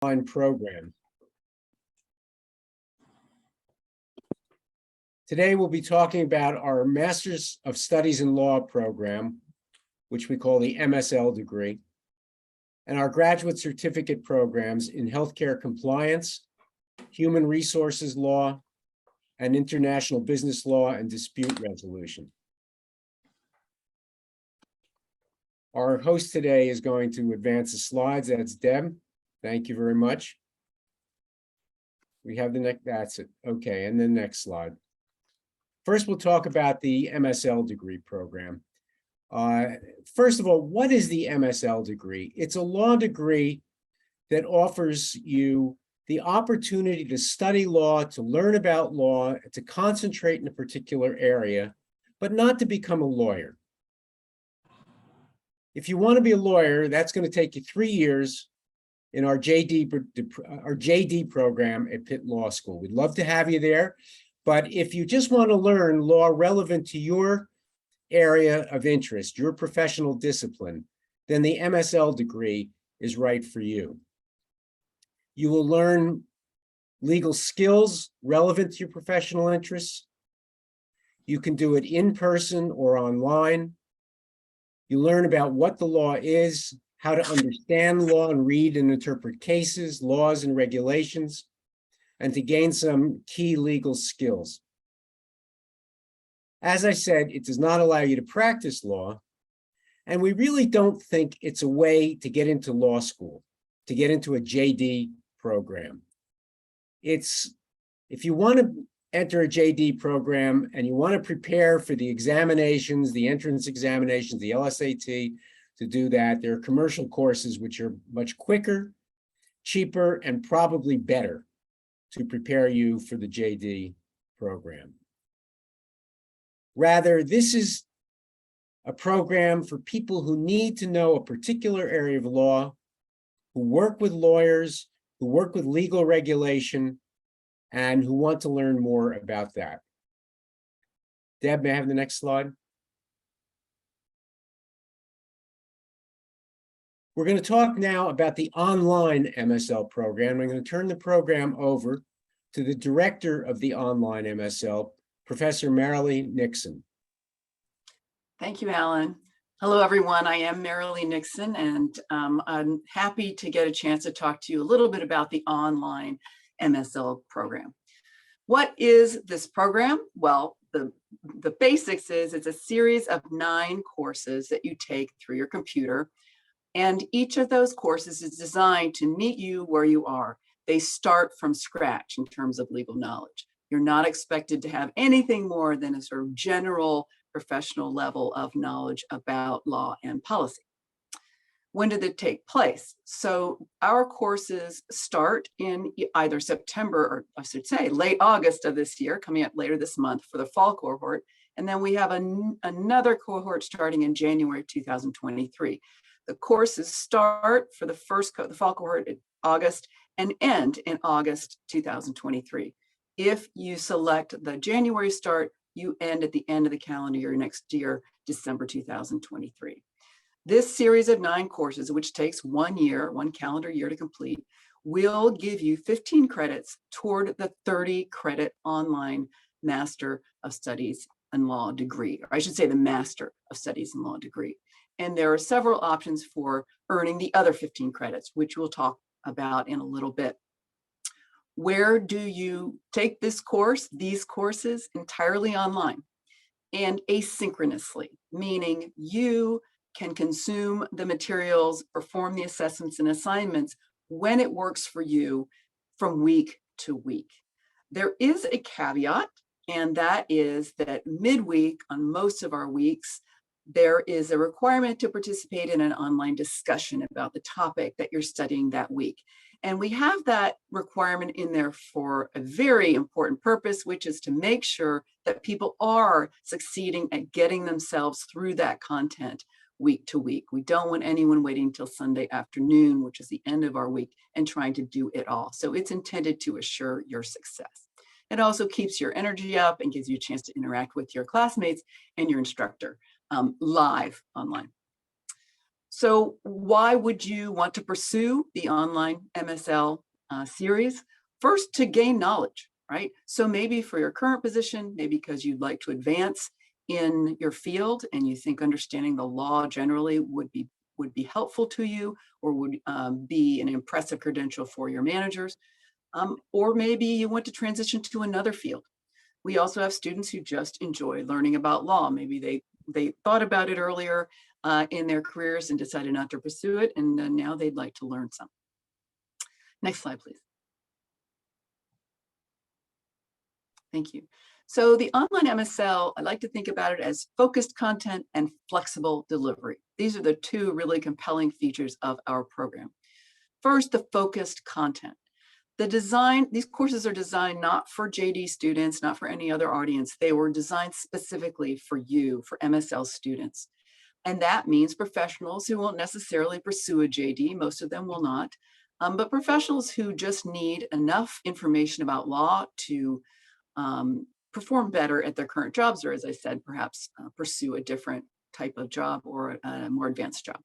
online program. Today, we'll be talking about our Master's of Studies in Law program, which we call the MSL degree, and our graduate certificate programs in healthcare compliance, human resources law, and international business law and dispute resolution. Our host today is going to advance the slides. That's Deb. Thank you very much. We have the next, that's it. Okay, and the next slide. First, we'll talk about the MSL degree program. First of all, what is the MSL degree? It's a law degree that offers you the opportunity to study law, to learn about law, to concentrate in a particular area, but not to become a lawyer. If you want to be a lawyer, that's going to take you 3 years in our JD program at Pitt Law School. We'd love to have you there. But if you just want to learn law relevant to your area of interest, your professional discipline, then the MSL degree is right for you. You will learn legal skills relevant to your professional interests. You can do it in person or online. You learn about what the law is, how to understand law and read and interpret cases, laws and regulations, and to gain some key legal skills. As I said, it does not allow you to practice law, and we really don't think it's a way to get into law school, to get into a JD program. It's, if you want to enter a JD program and you want to prepare for the examinations, the entrance examinations, the LSAT, to do that, there are commercial courses which are much quicker, cheaper, and probably better to prepare you for the JD program. Rather, this is a program for people who need to know a particular area of law, who work with lawyers, who work with legal regulation, and who want to learn more about that. Deb, may I have the next slide? We're going to talk now about the online MSL program. I'm going to turn the program over to the director of the online MSL, Professor Msl Nixon. Thank you, Alan. Hello, everyone. I am Msl Nixon, and I'm happy to get a chance to talk to you a little bit about the online MSL program. What is this program? Well, the basics is it's a series of 9 courses that you take through your computer. And each of those courses is designed to meet you where you are. They start from scratch in terms of legal knowledge. You're not expected to have anything more than a sort of general professional level of knowledge about law and policy. When did it take place? So our courses start in either September, or I should say late August of this year, coming up later this month for the fall cohort. And then we have another cohort starting in January 2023. The courses start for the fall cohort in August and end in August 2023. If you select the January start, you end at the end of the calendar year next year, December 2023. This series of 9 courses, which takes 1 year, 1 calendar year to complete, will give you 15 credits toward the 30 credit online Master of Studies in Law degree, or I should say the Master of Studies in Law degree. And there are several options for earning the other 15 credits, which we'll talk about in a little bit. Where do you take this course? These courses entirely online and asynchronously, meaning you can consume the materials, perform the assessments and assignments when it works for you from week to week. There is a caveat, and that is that midweek on most of our weeks, there is a requirement to participate in an online discussion about the topic that you're studying that week. And we have that requirement in there for a very important purpose, which is to make sure that people are succeeding at getting themselves through that content week to week. We don't want anyone waiting until Sunday afternoon, which is the end of our week, and trying to do it all. So it's intended to assure your success. It also keeps your energy up and gives you a chance to interact with your classmates and your instructor live online. So why would you want to pursue the online MSL series? First, to gain knowledge, right? So maybe for your current position, maybe because you'd like to advance in your field and you think understanding the law generally would be helpful to you, or would be an impressive credential for your managers. Or maybe you want to transition to another field. We also have students who just enjoy learning about law. Maybe they thought about it earlier in their careers and decided not to pursue it, and now they'd like to learn some. Next slide, please. Thank you. So the online MSL, I like to think about it as focused content and flexible delivery. These are the two really compelling features of our program. First, the focused content. These courses are designed not for JD students, not for any other audience. They were designed specifically for you, for MSL students. And that means professionals who won't necessarily pursue a JD, most of them will not, but professionals who just need enough information about law to perform better at their current jobs, or as I said, perhaps pursue a different type of job or a more advanced job.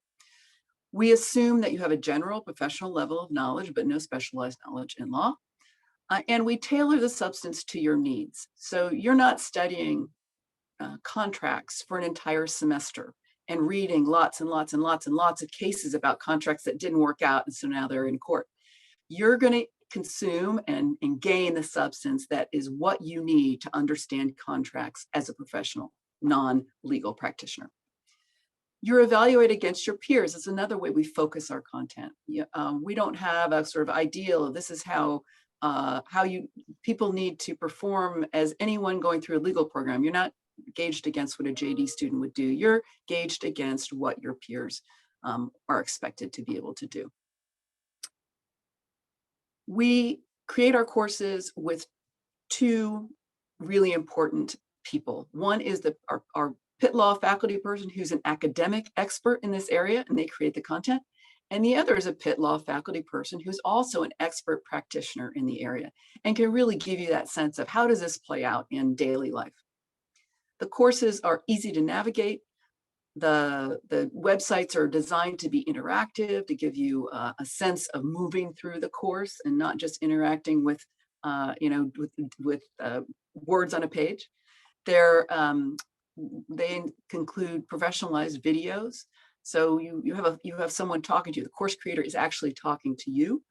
We assume that you have a general professional level of knowledge, but no specialized knowledge in law. And we tailor the substance to your needs. So you're not studying contracts for an entire semester and reading lots and lots and lots and lots of cases about contracts that didn't work out, and so now they're in court. You're going to consume and gain the substance that is what you need to understand contracts as a professional, non-legal practitioner. You're evaluated against your peers. It's another way we focus our content. We don't have a sort of ideal, this is how people need to perform as anyone going through a legal program. You're not gauged against what a JD student would do. You're gauged against what your peers are expected to be able to do. We create our courses with two really important people. One is our Pitt Law faculty person who's an academic expert in this area, and they create the content. And the other is a Pitt Law faculty person who's also an expert practitioner in the area and can really give you that sense of how does this play out in daily life. The courses are easy to navigate. The websites are designed to be interactive, to give you a sense of moving through the course and not just interacting with, words on a page. They include professionalized videos. So you have someone talking to you. The course creator is actually talking to you.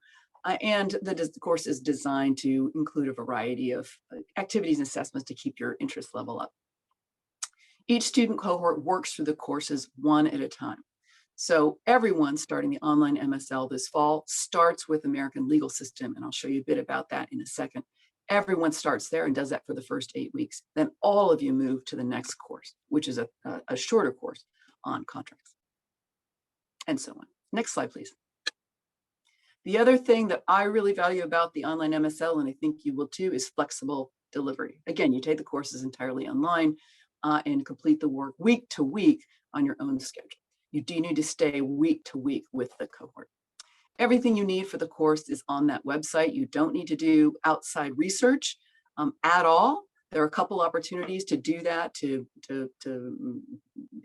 And the course is designed to include a variety of activities and assessments to keep your interest level up. Each student cohort works through the courses one at a time. So everyone starting the online MSL this fall starts with American legal system, and I'll show you a bit about that in a second. Everyone starts there and does that for the first 8 weeks. Then all of you move to the next course, which is a shorter course on contracts, and so on. Next slide, please. The other thing that I really value about the online MSL, and I think you will too, is flexible delivery. Again, you take the courses entirely online and complete the work week to week on your own schedule. You do need to stay week to week with the cohort. Everything you need for the course is on that website. You don't need to do outside research at all. There are a couple opportunities to do that to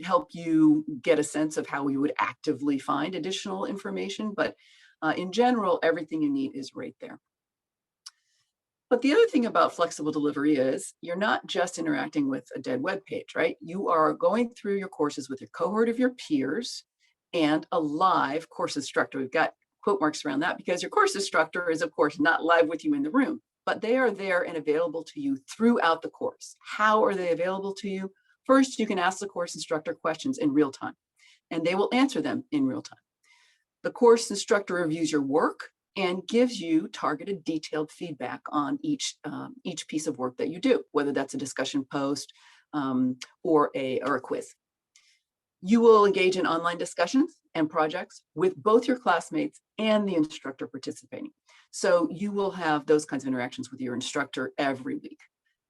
help you get a sense of how we would actively find additional information. But in general, everything you need is right there. But the other thing about flexible delivery is you're not just interacting with a dead web page, right? You are going through your courses with your cohort of your peers and a live course instructor. We've got quote marks around that because your course instructor is, of course, not live with you in the room, but they are there and available to you throughout the course. How are they available to you? First, you can ask the course instructor questions in real time, and they will answer them in real time. The course instructor reviews your work and gives you targeted, detailed feedback on each piece of work that you do, whether that's a discussion post or a quiz. You will engage in online discussions and projects with both your classmates and the instructor participating. So you will have those kinds of interactions with your instructor every week.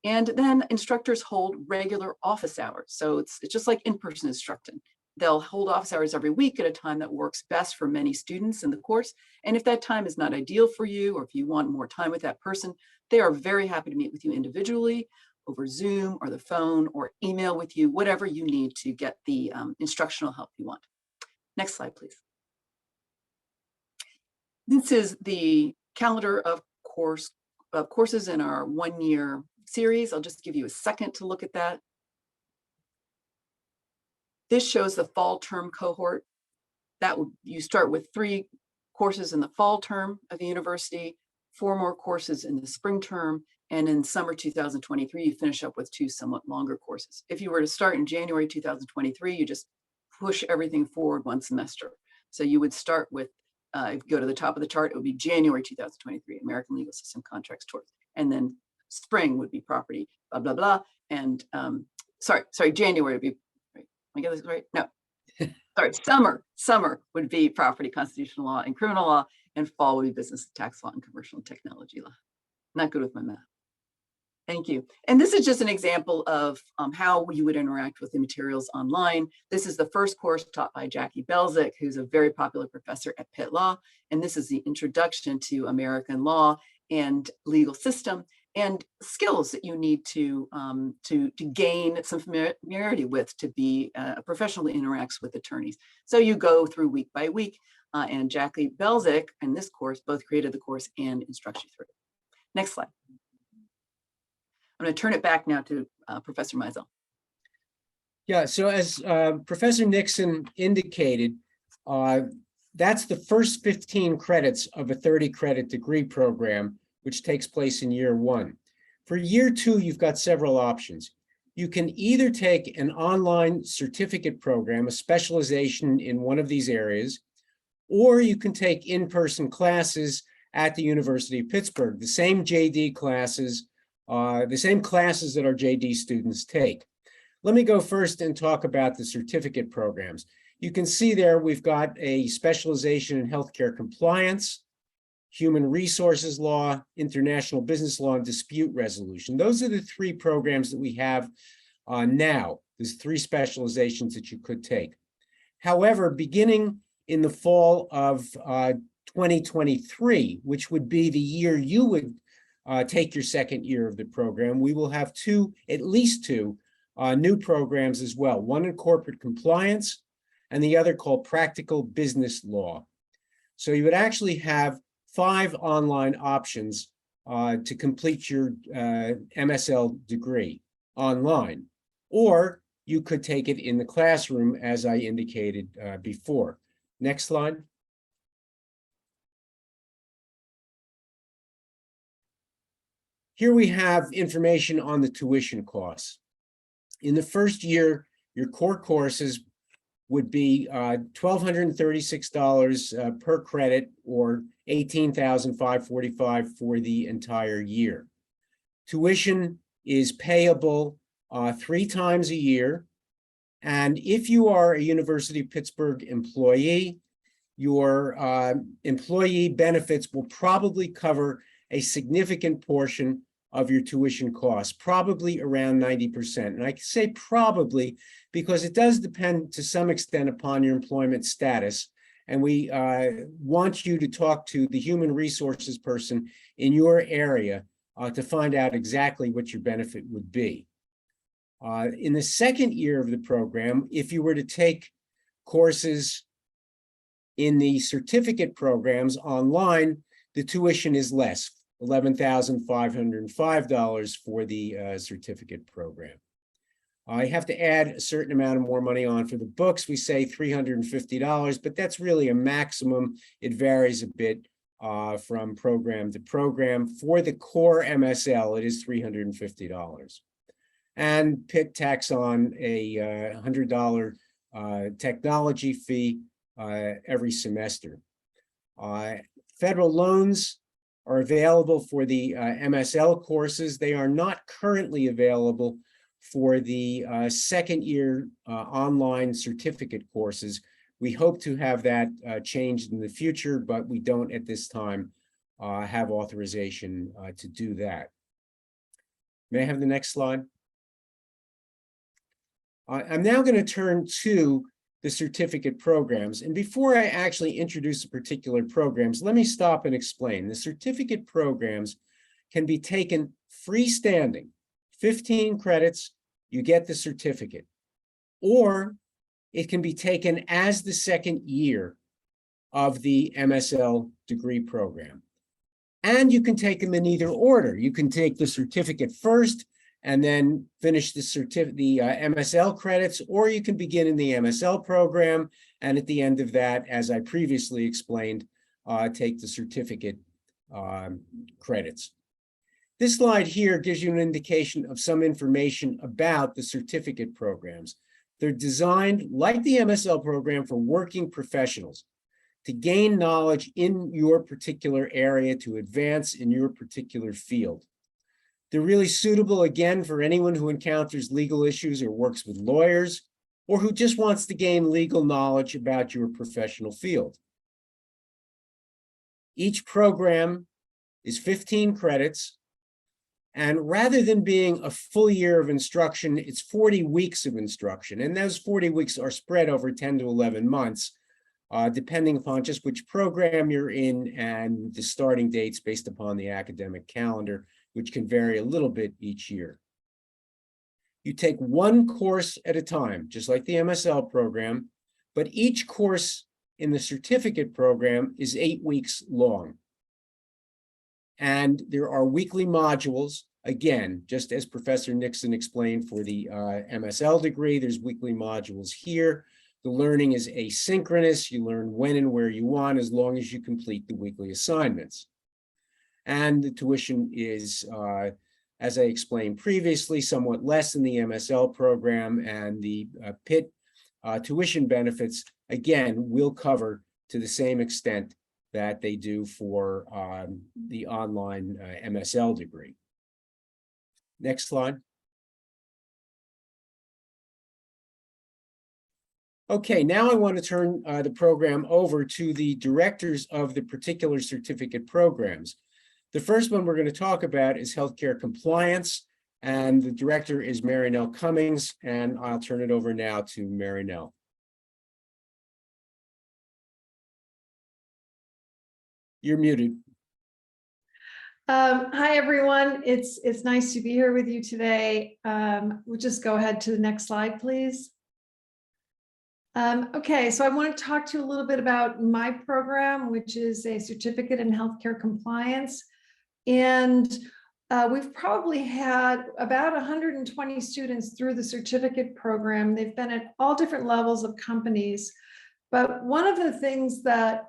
And then instructors hold regular office hours. So it's just like in-person instruction. They'll hold office hours every week at a time that works best for many students in the course. And if that time is not ideal for you, or if you want more time with that person, they are very happy to meet with you individually over Zoom or the phone or email with you, whatever you need to get the instructional help you want. Next slide, please. This is the calendar of courses in our one-year series. I'll just give you a second to look at that. This shows the fall term cohort. You start with 3 courses in the fall term of the university, 4 more courses in the spring term, and in summer 2023, you finish up with 2 somewhat longer courses. If you were to start in January 2023, you just push everything forward 1 semester. So you would start with, if you go to the top of the chart, it would be January 2023, American Legal System Contracts Tort. And then spring would be property, blah, blah, blah. And sorry, January would be, right? I get this right? No, sorry, summer would be property, constitutional law, and criminal law, and fall would be business, tax law, and commercial and technology law. Not good with my math. Thank you. And this is just an example of how you would interact with the materials online. This is the first course taught by Jackie Belzik, who's a very popular professor at Pitt Law. And this is the introduction to American law and legal system and skills that you need to gain some familiarity with to be a professional that interacts with attorneys. So you go through week by week, and Jackie Belzik and this course both created the course and instructs you through it. Next slide. I'm going to turn it back now to Professor Msl. Yeah, so as Professor Nixon indicated, that's the first 15 credits of a 30-credit degree program, which takes place in year 1. For year 2, you've got several options. You can either take an online certificate program, a specialization in one of these areas, or you can take in-person classes at the University of Pittsburgh, the same JD classes, the same classes that our JD students take. Let me go first and talk about the certificate programs. You can see there we've got a specialization in healthcare compliance, human resources law, international business law, and dispute resolution. Those are the 3 programs that we have now. There's 3 specializations that you could take. However, beginning in the fall of 2023, which would be the year you would take your second year of the program, we will have at least two new programs as well. One in corporate compliance and the other called practical business law. So you would actually have 5 online options to complete your MSL degree online, or you could take it in the classroom as I indicated before. Next slide. Here we have information on the tuition costs. In the first year, your core courses would be $1,236 per credit, or $18,545 for the entire year. Tuition is payable 3 times a year. And if you are a University of Pittsburgh employee, your employee benefits will probably cover a significant portion of your tuition costs, probably around 90%. And I say probably because it does depend to some extent upon your employment status. And we want you to talk to the human resources person in your area to find out exactly what your benefit would be. In the second year of the program, if you were to take courses in the certificate programs online, the tuition is less, $11,505 for the certificate program. I have to add a certain amount of more money on for the books. We say $350, but that's really a maximum. It varies a bit from program to program. For the core MSL, it is $350. And Pitt tacks on a $100 technology fee every semester. Federal loans are available for the MSL courses. They are not currently available for the second year online certificate courses. We hope to have that changed in the future, but we don't at this time have authorization to do that. May I have the next slide? I'm now going to turn to the certificate programs. And before I actually introduce the particular programs, let me stop and explain. The certificate programs can be taken freestanding, 15 credits, you get the certificate. Or it can be taken as the second year of the MSL degree program. And you can take them in either order. You can take the certificate first and then finish the MSL credits, or you can begin in the MSL program, and at the end of that, as I previously explained, take the certificate credits. This slide here gives you an indication of some information about the certificate programs. They're designed, like the MSL program, for working professionals to gain knowledge in your particular area, to advance in your particular field. They're really suitable, again, for anyone who encounters legal issues or works with lawyers, or who just wants to gain legal knowledge about your professional field. Each program is 15 credits, and rather than being a full year of instruction, it's 40 weeks of instruction, and those 40 weeks are spread over 10 to 11 months, depending upon just which program you're in and the starting dates based upon the academic calendar, which can vary a little bit each year. You take one course at a time, just like the MSL program, but each course in the certificate program is 8 weeks long. And there are weekly modules, again, just as Professor Nixon explained for the MSL degree, there's weekly modules here. The learning is asynchronous. You learn when and where you want, as long as you complete the weekly assignments. And the tuition is, as I explained previously, somewhat less than the MSL program, and the Pitt tuition benefits, again, will cover to the same extent that they do for the online MSL degree. Next slide. Okay, now I want to turn the program over to the directors of the particular certificate programs. The first one we're going to talk about is healthcare compliance, and the director is Mary Nell Cummings, and I'll turn it over now to Mary Nell. You're muted. Hi, everyone. It's nice to be here with you today. We'll just go ahead to the next slide, please. Okay, so I want to talk to you a little bit about my program, which is a certificate in healthcare compliance. And we've probably had about 120 students through the certificate program. They've been at all different levels of companies. But one of the things that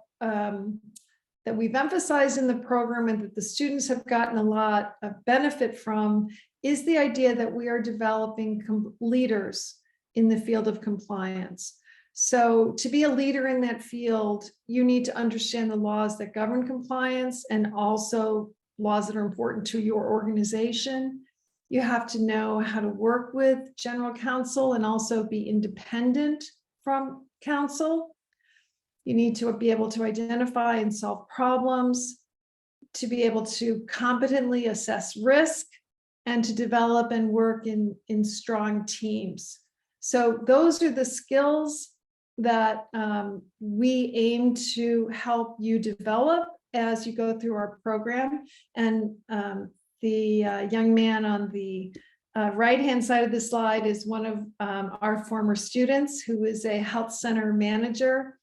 we've emphasized in the program, and that the students have gotten a lot of benefit from, is the idea that we are developing leaders in the field of compliance. So to be a leader in that field, you need to understand the laws that govern compliance, and also laws that are important to your organization. You have to know how to work with general counsel and also be independent from counsel. You need to be able to identify and solve problems, to be able to competently assess risk, and to develop and work in strong teams. So those are the skills that we aim to help you develop as you go through our program. And the young man on the right-hand side of the slide is one of our former students, who is a health center manager.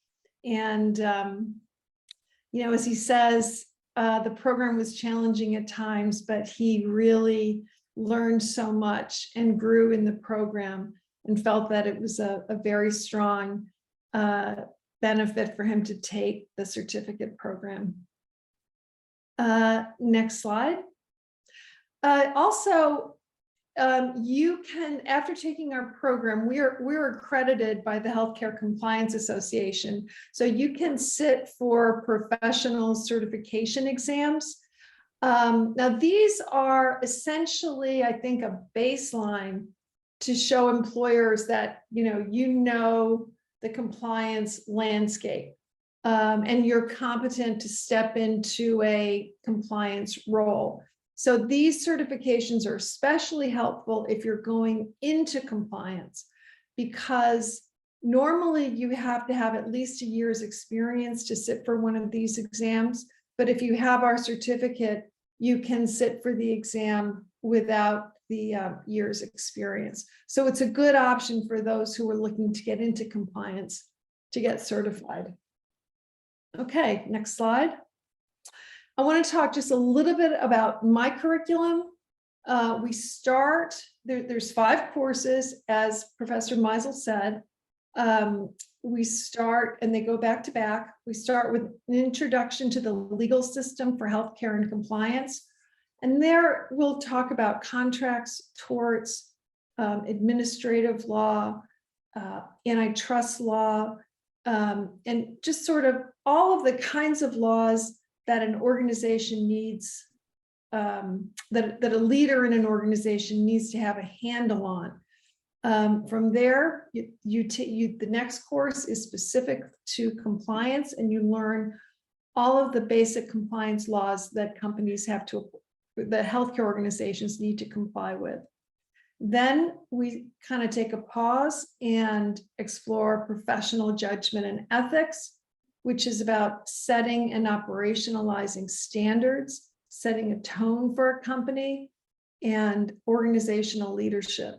And, you know, as he says, the program was challenging at times, but he really learned so much and grew in the program, and felt that it was a very strong benefit for him to take the certificate program. Next slide. Also, you can, after taking our program, we're accredited by the Healthcare Compliance Association. So you can sit for professional certification exams. Now, these are essentially, I think, a baseline to show employers that you know the compliance landscape, and you're competent to step into a compliance role. So these certifications are especially helpful if you're going into compliance, because normally you have to have at least a year's experience to sit for one of these exams. But if you have our certificate, you can sit for the exam without the year's experience. So it's a good option for those who are looking to get into compliance to get certified. Okay, next slide. I want to talk just a little bit about my curriculum. We start, there's 5 courses, as Professor Msl said. We start, and they go back to back. We start with an introduction to the legal system for healthcare and compliance. And there we'll talk about contracts, torts, administrative law, antitrust law, and just sort of all of the kinds of laws that an organization needs, that a leader in an organization needs to have a handle on. From there, the next course is specific to compliance, and you learn all of the basic compliance laws that companies have to, that healthcare organizations need to comply with. Then we kind of take a pause and explore professional judgment and ethics, which is about setting and operationalizing standards, setting a tone for a company, and organizational leadership.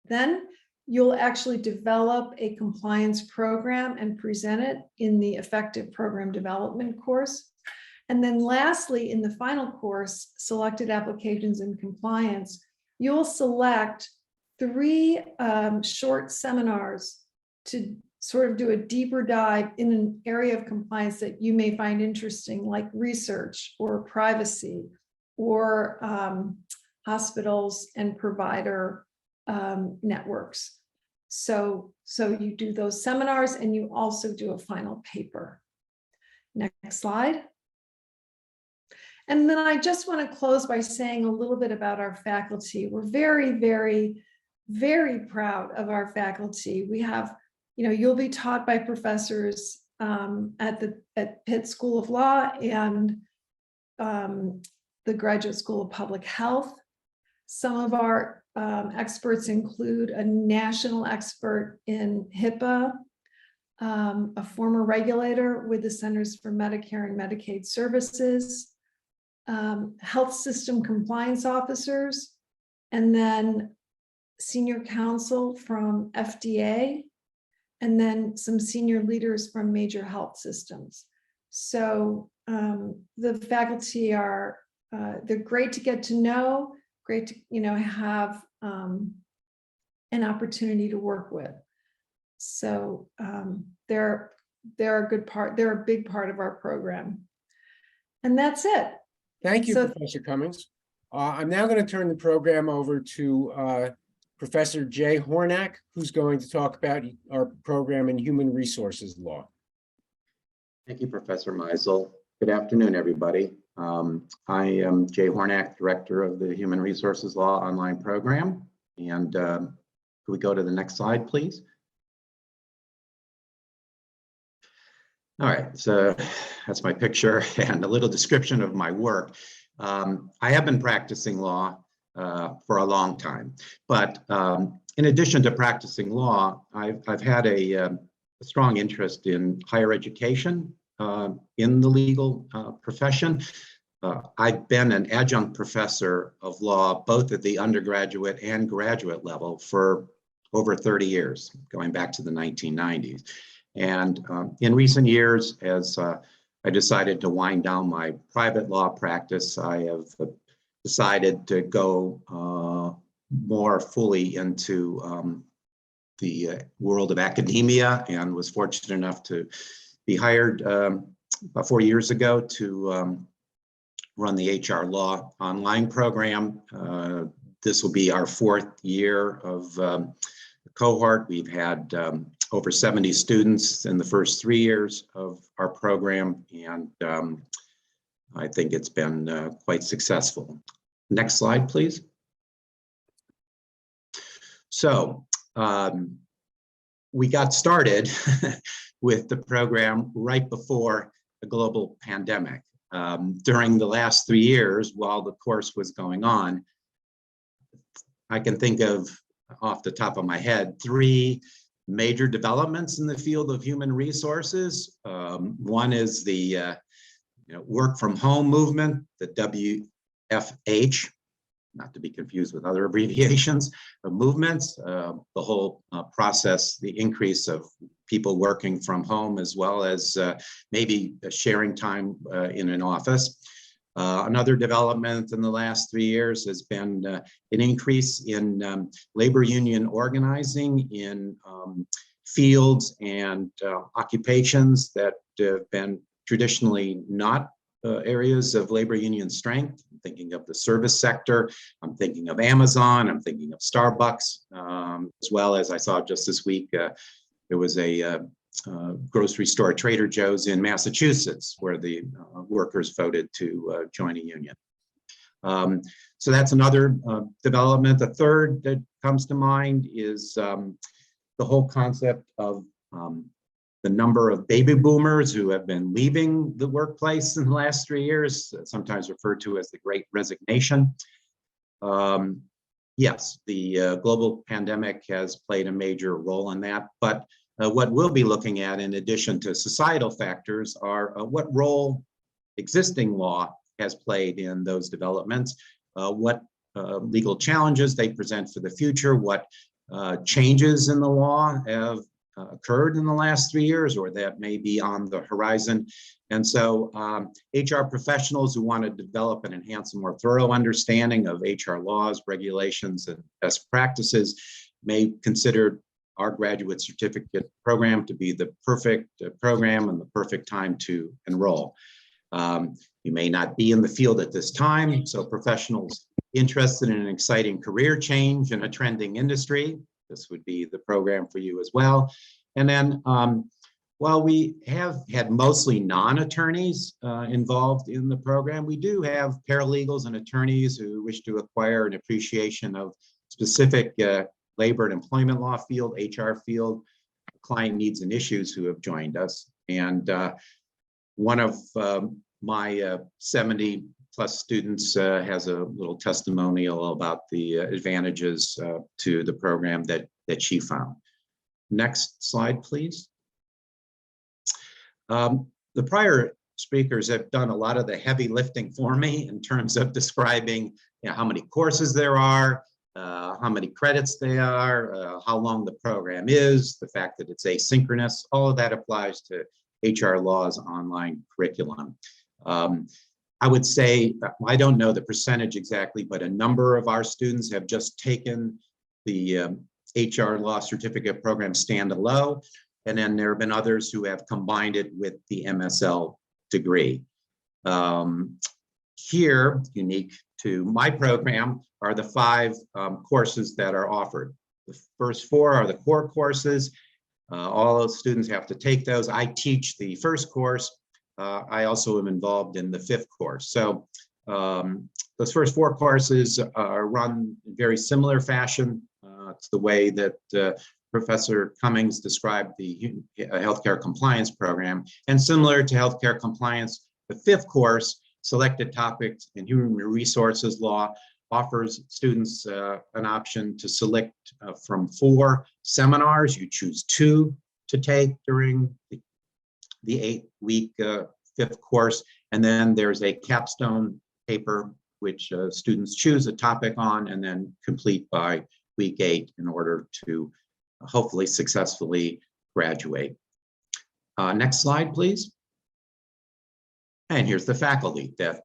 Then you'll actually develop a compliance program and present it in the effective program development course. And then lastly, in the final course, selected applications and compliance, you'll select 3 short seminars to sort of do a deeper dive in an area of compliance that you may find interesting, like research or privacy or hospitals and provider networks. So you do those seminars, and you also do a final paper. Next slide. And then I just want to close by saying a little bit about our faculty. We're very, very, very proud of our faculty. We have, you'll be taught by professors at Pitt School of Law and the Graduate School of Public Health. Some of our experts include a national expert in HIPAA, a former regulator with the Centers for Medicare and Medicaid Services, health system compliance officers, and then senior counsel from FDA, and then some senior leaders from major health systems. So the faculty are, they're great to get to know, great to have an opportunity to work with. So they're a good part, they're a big part of our program. And that's it. Thank you, So- Professor Cummings. I'm now going to turn the program over to Professor Jay Hornak, who's going to talk about our program in human resources law. Thank you, Professor Msl. Good afternoon, everybody. I am Jay Hornak, Director of the Human Resources Law online program. And could we go to the next slide, please? All right, so that's my picture and a little description of my work. I have been practicing law for a long time, but in addition to practicing law, I've had a strong interest in higher education in the legal profession. I've been an adjunct professor of law both at the undergraduate and graduate level for over 30 years, going back to the 1990s. And in recent years, as I decided to wind down my private law practice, I have decided to go more fully into the world of academia, and was fortunate enough to be hired about 4 years ago to run the HR Law online program. This will be our 4th year of cohort. We've had over 70 students in the first 3 years of our program, and I think it's been quite successful. Next slide, please. So we got started with the program right before the global pandemic. During the last 3 years, while the course was going on, I can think of, off the top of my head, 3 major developments in the field of human resources. One is the work from home movement, the WFH, not to be confused with other abbreviations, of movements, the whole process, the increase of people working from home, as well as maybe sharing time in an office. Another development in the last 3 years has been an increase in labor union organizing in fields and occupations that have been traditionally not areas of labor union strength. I'm thinking of the service sector, I'm thinking of Amazon, I'm thinking of Starbucks, as well as I saw just this week, there was a grocery store, Trader Joe's in Massachusetts, where the workers voted to join a union. So that's another development. The third that comes to mind is the whole concept of the number of baby boomers who have been leaving the workplace in the last 3 years, sometimes referred to as the Great Resignation. Yes, the global pandemic has played a major role in that, but what we'll be looking at, in addition to societal factors, are what role existing law has played in those developments, what legal challenges they present for the future, what changes in the law have occurred in the last 3 years or that may be on the horizon. And so HR professionals who want to develop and enhance a more thorough understanding of HR laws, regulations, and best practices may consider our graduate certificate program to be the perfect program and the perfect time to enroll. You may not be in the field at this time, so professionals interested in an exciting career change in a trending industry, this would be the program for you as well. And then, while we have had mostly non-attorneys involved in the program, we do have paralegals and attorneys who wish to acquire an appreciation of specific labor and employment law field, HR field, client needs and issues who have joined us. And one of my 70 plus students has a little testimonial about the advantages to the program that she found. Next slide, please. The prior speakers have done a lot of the heavy lifting for me in terms of describing how many courses there are, how many credits they are, how long the program is, the fact that it's asynchronous. All of that applies to HR Law's online curriculum. I would say, I don't know the percentage exactly, but a number of our students have just taken the HR Law certificate program standalone, and then there have been others who have combined it with the MSL degree. Here, unique to my program, are the 5 courses that are offered. The first 4 are the core courses. All those students have to take those. I teach the first course. I also am involved in the 5th course. So those first 4 courses are run in very similar fashion. It's the way that Professor Cummings described the healthcare compliance program. And similar to healthcare compliance, the 5th course, Selected Topics in Human Resources Law, offers students an option to select from 4 seminars. You choose 2 to take during the 8-week 5th course. And then there's a capstone paper, which students choose a topic on and then complete by week 8 in order to hopefully successfully graduate. Next slide, please. And here's the faculty that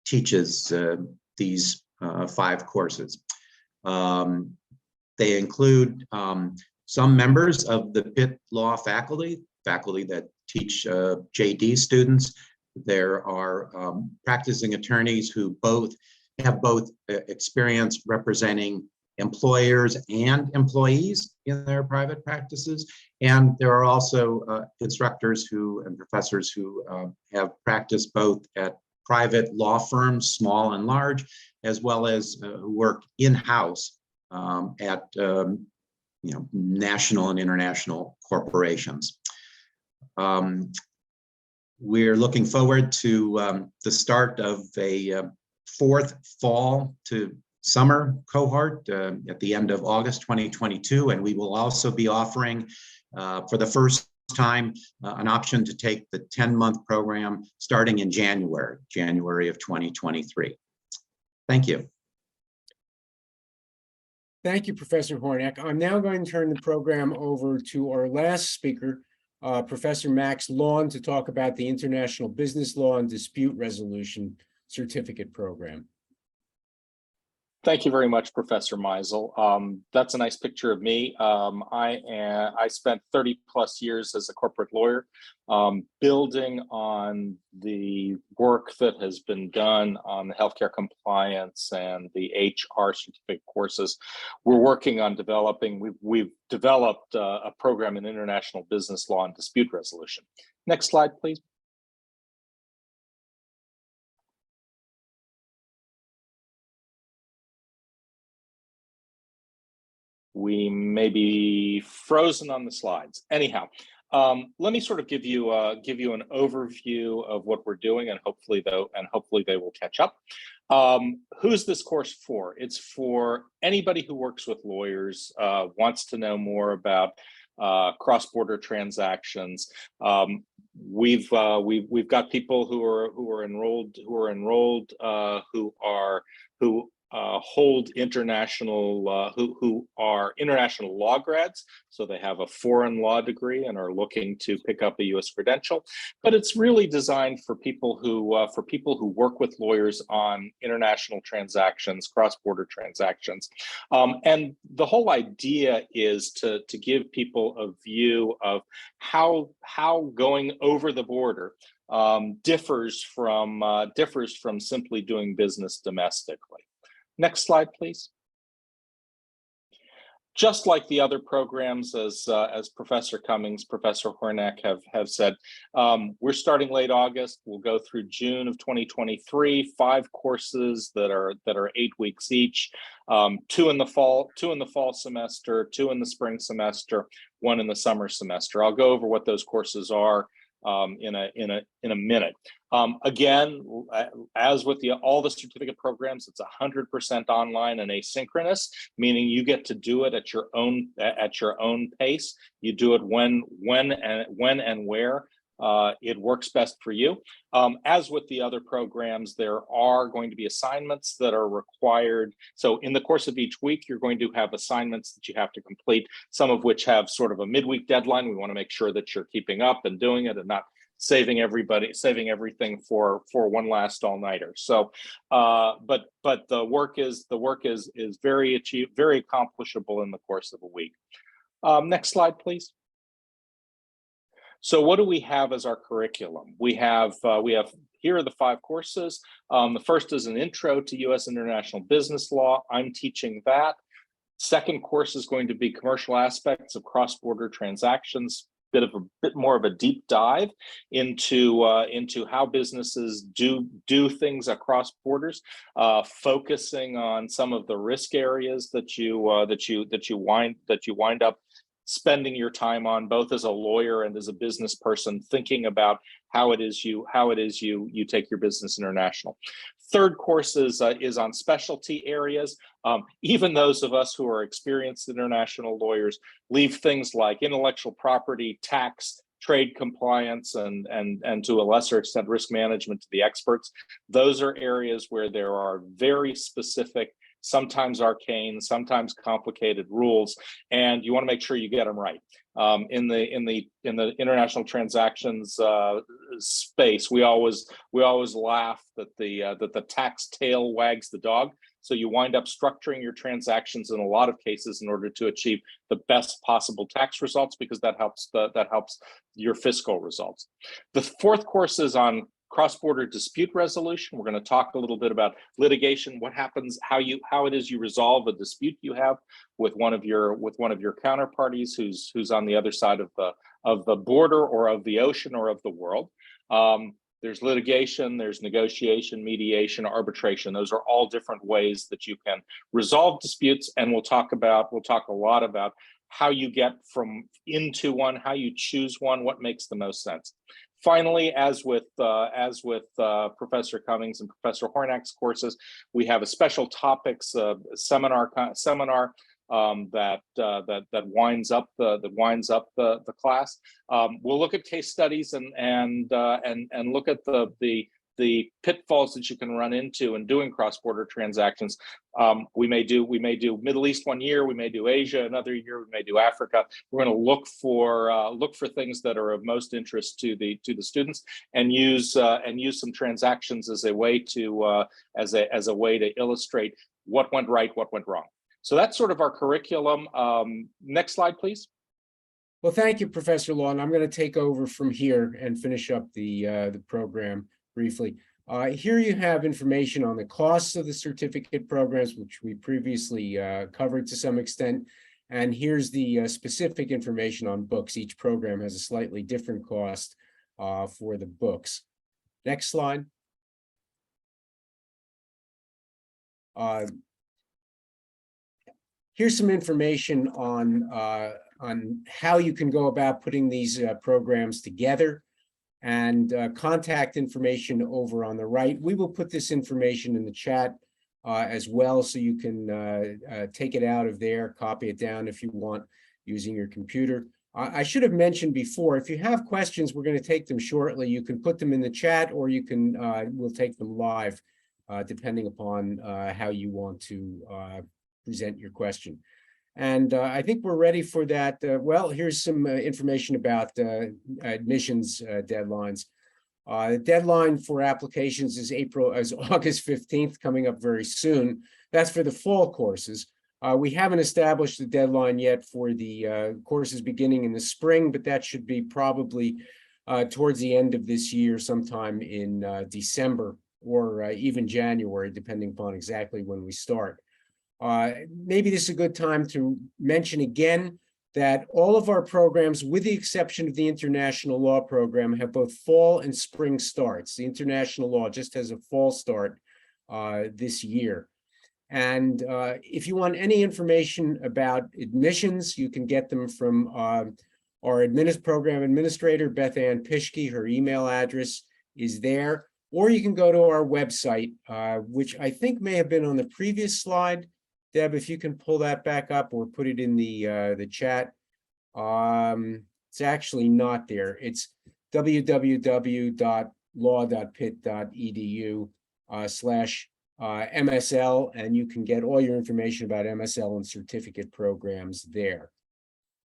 teaches these 5 courses. They include some members of the Pitt Law faculty that teach JD students. There are practicing attorneys who have both experience representing employers and employees in their private practices. And there are also instructors and professors who have practiced both at private law firms, small and large, as well as who work in-house at national and international corporations. We're looking forward to the start of a 4th fall to summer cohort at the end of August 2022, and we will also be offering for the first time an option to take the 10-month program starting in January of 2023. Thank you. Thank you, Professor Hornak. I'm now going to turn the program over to our last speaker, Professor Max Lawn, to talk about the International Business Law and Dispute Resolution Certificate Program. Thank you very much, Professor Msl. That's a nice picture of me. I spent 30 plus years as a corporate lawyer, building on the work that has been done on the healthcare compliance and the HR certificate courses. We're working on developing, we've developed a program in international business law and dispute resolution. Next slide, please. We may be frozen on the slides. Anyhow, let me sort of give you an overview of what we're doing, and hopefully they will catch up. Who's this course for? It's for anybody who works with lawyers, wants to know more about cross-border transactions. We've got people who are enrolled who hold international who are international law grads, so they have a foreign law degree and are looking to pick up a U.S. credential. But it's really designed for people who work with lawyers on international transactions, cross-border transactions, and the whole idea is to give people a view of how going over the border differs from simply doing business domestically. Next slide, please. Just like the other programs, as Professor Cummings, Professor Hornak have said, we're starting late August. We'll go through June of 2023. 5 courses that are 8 weeks each. 2 in the fall semester, 2 in the spring semester, 1 in the summer semester. I'll go over what those courses are in a minute. Again, as with all the certificate programs, it's 100% online and asynchronous, meaning you get to do it at your own pace. You do it when and where it works best for you. As with the other programs, there are going to be assignments that are required. So in the course of each week, you're going to have assignments that you have to complete, some of which have sort of a midweek deadline. We want to make sure that you're keeping up and doing it and not saving everything for one last all-nighter. So, but the work is very accomplishable in the course of a week. Next slide, please. So what do we have as our curriculum? We have here are the 5 courses. The first is an intro to U.S. international business law. I'm teaching that. Second course is going to be commercial aspects of cross-border transactions. Bit more of a deep dive into how businesses do things across borders, focusing on some of the risk areas that you wind up spending your time on, both as a lawyer and as a business person, thinking about how it is you take your business international. Third course is on specialty areas. Even those of us who are experienced international lawyers leave things like intellectual property, tax, trade compliance, and to a lesser extent risk management to the experts. Those are areas where there are very specific, sometimes arcane, sometimes complicated rules, and you want to make sure you get them right. In the international transactions space, we always laugh that the tax tail wags the dog. So you wind up structuring your transactions in a lot of cases in order to achieve the best possible tax results, because that helps your fiscal results. The fourth course is on cross-border dispute resolution. We're going to talk a little bit about litigation, what happens, how it is you resolve a dispute you have with one of your counterparties who's on the other side of the border or of the ocean or of the world. There's litigation, there's negotiation, mediation, arbitration. Those are all different ways that you can resolve disputes, and we'll talk a lot about how you get into one, how you choose one, what makes the most sense. Finally, as with Professor Cummings and Professor Hornak's courses, we have a special topics seminar that winds up the class. We'll look at case studies and look at the the pitfalls that you can run into in doing cross-border transactions. We may do Middle East one year, we may do Asia another year, we may do Africa. We're going to look for things that are of most interest to the students, and use some transactions as a way to illustrate what went right, what went wrong. So that's sort of our curriculum. Next slide, please. Well, thank you, Professor Law, and I'm going to take over from here and finish up the program briefly. Here you have information on the costs of the certificate programs, which we previously covered to some extent. And here's the specific information on books. Each program has a slightly different cost for the books. Next slide. Here's some information on how you can go about putting these programs together, and contact information over on the right. We will put this information in the chat as well, so you can take it out of there, copy it down if you want using your computer. I should have mentioned before, if you have questions, we're going to take them shortly. You can put them in the chat, or you can we'll take them live, depending upon how you want to present your question. And I think we're ready for that. Well, here's some information about admissions deadlines. The deadline for applications is August 15th, coming up very soon. That's for the fall courses. We haven't established the deadline yet for the courses beginning in the spring, but that should be probably towards the end of this year, sometime in December or even January, depending upon exactly when we start. Maybe this is a good time to mention again that all of our programs, with the exception of the international law program, have both fall and spring starts. The international law just has a fall start this year. And if you want any information about admissions, you can get them from our program administrator, Beth Ann Pischke. Her email address is there. Or you can go to our website, which I think may have been on the previous slide. Deb, if you can pull that back up or put it in the chat. It's actually not there. It's www.law.pitt.edu /MSL, and you can get all your information about MSL and certificate programs there.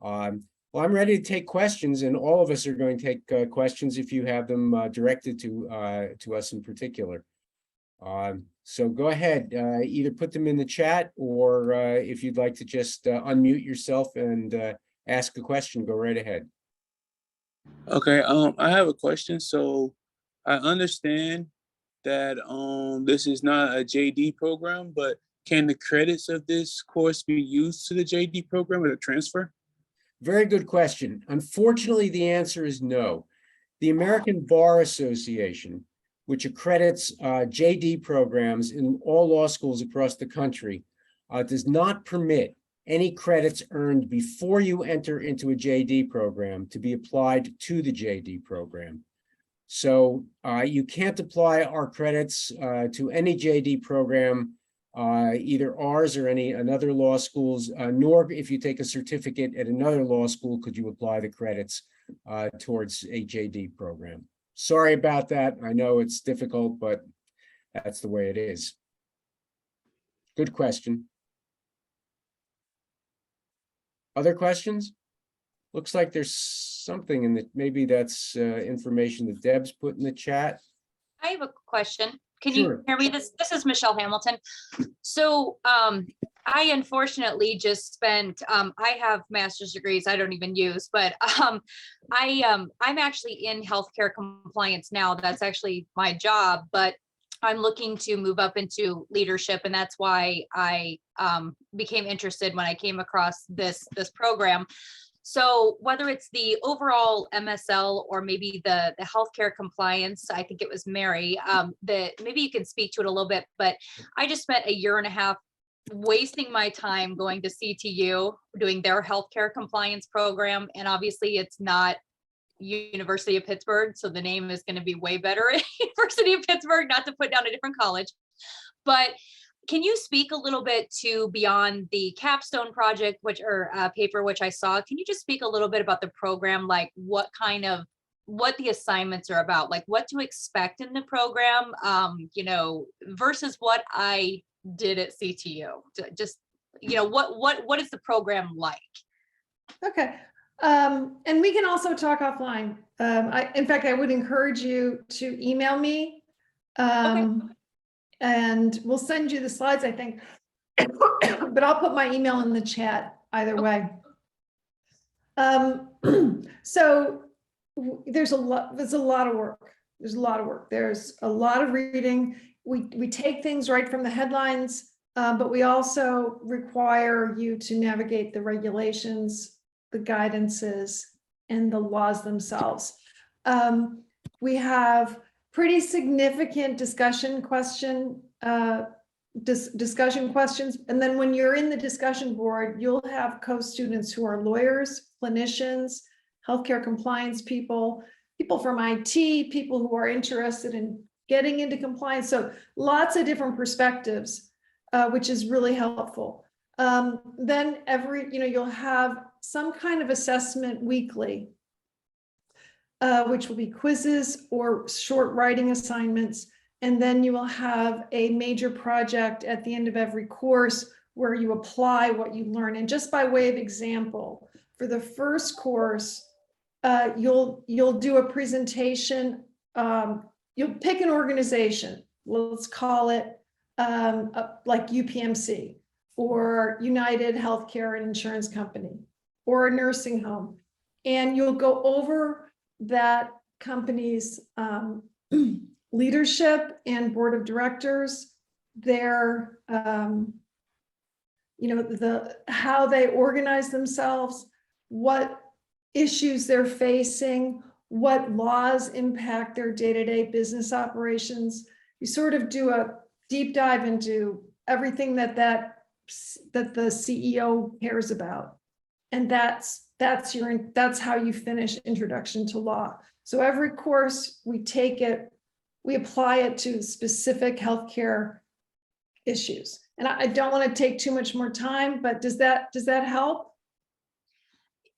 Well, I'm ready to take questions, and all of us are going to take questions if you have them directed to us in particular. So go ahead, either put them in the chat, or if you'd like to just unmute yourself and ask a question, go right ahead. Okay, I have a question. So I understand that this is not a JD program, but can the credits of this course be used to the JD program or the transfer? Very good question. Unfortunately, the answer is no. The American Bar Association, which accredits JD programs in all law schools across the country, does not permit any credits earned before you enter into a JD program to be applied to the JD program. So you can't apply our credits to any JD program, either ours or another law schools, nor if you take a certificate at another law school could you apply the credits towards a JD program. Sorry about that. I know it's difficult, but that's the way it is. Good question. Other questions? Looks like there's something in the, maybe that's information that Deb's put in the chat. I have a question. Can Sure. you hear me? This is Michelle Hamilton. So I unfortunately just spent, I have master's degrees I don't even use, but I'm actually in healthcare compliance now. That's actually my job, but I'm looking to move up into leadership. And that's why I became interested when I came across this program. So whether it's the overall MSL or maybe the healthcare compliance, I think it was Mary, that maybe you can speak to it a little bit, but I just spent a year and a half wasting my time going to CTU, doing their healthcare compliance program. And obviously it's not University of Pittsburgh, so the name is going to be way better at University of Pittsburgh, not to put down a different college. But can you speak a little bit to beyond the capstone project, paper, which I saw? Can you just speak a little bit about the program, like what kind of what the assignments are about, like what to expect in the program, you know, versus what I did at CTU. Just, you know, what is the program like? Okay. And we can also talk offline. In fact, I would encourage you to email me. And we'll send you the slides, I think. But I'll put my email in the chat either way. So there's a lot of work. There's a lot of work. There's a lot of reading. We take things right from the headlines, but we also require you to navigate the regulations, the guidances, and the laws themselves. We have pretty significant discussion questions. And then when you're in the discussion board, you'll have co-students who are lawyers, clinicians, healthcare compliance people, people from IT, people who are interested in getting into compliance. So lots of different perspectives, which is really helpful. Then you'll have some kind of assessment weekly, which will be quizzes or short writing assignments. And then you will have a major project at the end of every course where you apply what you learn. And just by way of example, for the first course, you'll do a presentation. You'll pick an organization. Let's call it like UPMC or United Healthcare and Insurance Company or a nursing home. And you'll go over that company's leadership and board of directors, their, how they organize themselves, what issues they're facing, what laws impact their day-to-day business operations. You sort of do a deep dive into everything that the CEO cares about. And that's how you finish Introduction to Law. So every course we take it, we apply it to specific healthcare issues. And I don't want to take too much more time, but does that help?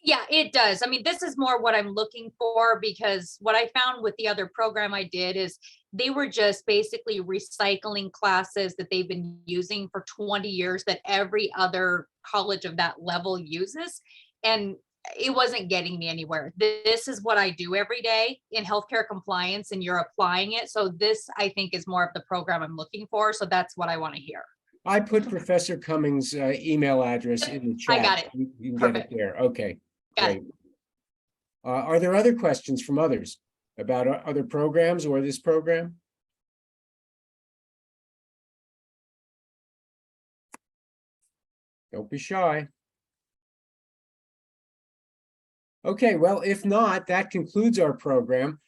Yeah, it does. I mean, this is more what I'm looking for, because what I found with the other program I did is they were just basically recycling classes that they've been using for 20 years that every other college of that level uses. And it wasn't getting me anywhere. This is what I do every day in healthcare compliance, and you're applying it. So this, I think, is more of the program I'm looking for. So that's what I want to hear. I put Professor Cummings' email address in the chat. I got it. You can Perfect. get it there. Okay, Got great. Are there other questions from others about other programs or this program? Don't be shy. Okay, well, if not, that concludes our program.